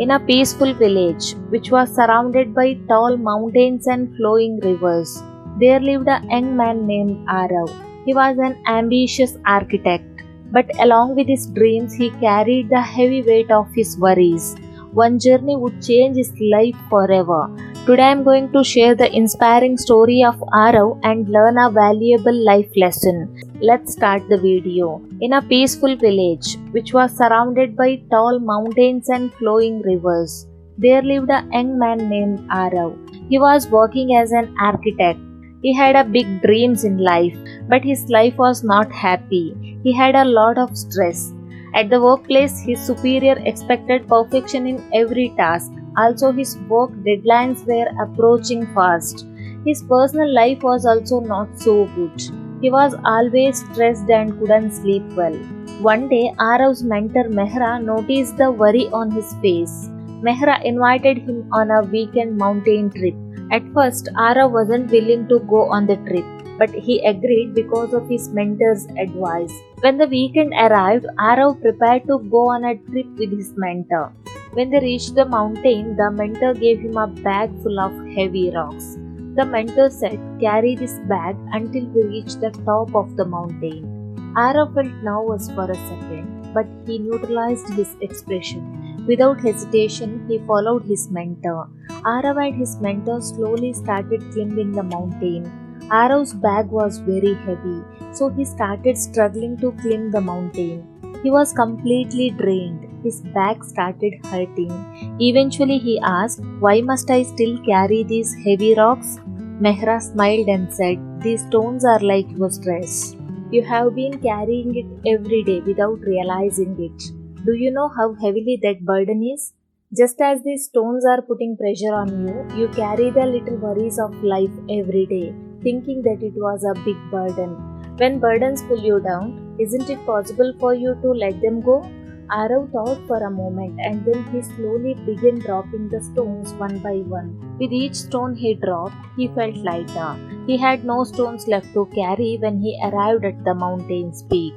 In a peaceful village, which was surrounded by tall mountains and flowing rivers, there lived a young man named Arav. He was an ambitious architect, but along with his dreams, he carried the heavy weight of his worries. One journey would change his life forever. Today I am going to share the inspiring story of Arav and learn a valuable life lesson. Let's start the video. In a peaceful village, which was surrounded by tall mountains and flowing rivers, there lived a young man named Arav. He was working as an architect. He had a big dreams in life, but his life was not happy. He had a lot of stress. At the workplace, his superior expected perfection in every task. Also, his work deadlines were approaching fast. His personal life was also not so good. He was always stressed and couldn't sleep well. One day, Arav's mentor Mehra noticed the worry on his face. Mehra invited him on a weekend mountain trip. At first, Arav wasn't willing to go on the trip, but he agreed because of his mentor's advice. When the weekend arrived, Arav prepared to go on a trip with his mentor. When they reached the mountain, the mentor gave him a bag full of heavy rocks. The mentor said, "Carry this bag until we reach the top of the mountain." Arav felt nervous for a second, but he neutralized his expression. Without hesitation, he followed his mentor. Arav and his mentor slowly started climbing the mountain. Arav's bag was very heavy, so he started struggling to climb the mountain. He was completely drained. His back started hurting. Eventually he asked, "Why must I still carry these heavy rocks?" Mehra smiled and said, "These stones are like your stress. You have been carrying it every day without realizing it. Do you know how heavily that burden is? Just as these stones are putting pressure on you, you carry the little worries of life every day, thinking that it was a big burden. When burdens pull you down, isn't it possible for you to let them go?" Arav thought for a moment and then he slowly began dropping the stones one by one. With each stone he dropped, he felt lighter. He had no stones left to carry when he arrived at the mountain's peak.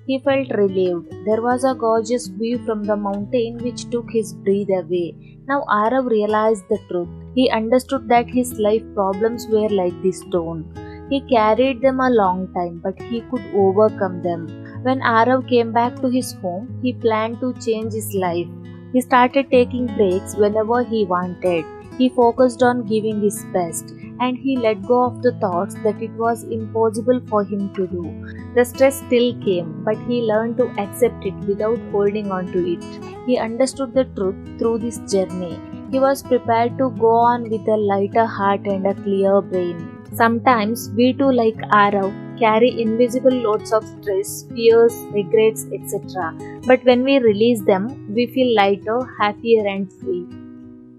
He felt relieved. There was a gorgeous view from the mountain which took his breath away. Now Arav realized the truth. He understood that his life problems were like this stone. He carried them a long time, but he could overcome them. When Arav came back to his home, he planned to change his life. He started taking breaks whenever he wanted. He focused on giving his best, and he let go of the thoughts that it was impossible for him to do. The stress still came, but he learned to accept it without holding on to it. He understood the truth through this journey. He was prepared to go on with a lighter heart and a clear brain. Sometimes we too, like Arav, carry invisible loads of stress, fears, regrets, etc. But when we release them, we feel lighter, happier, and free.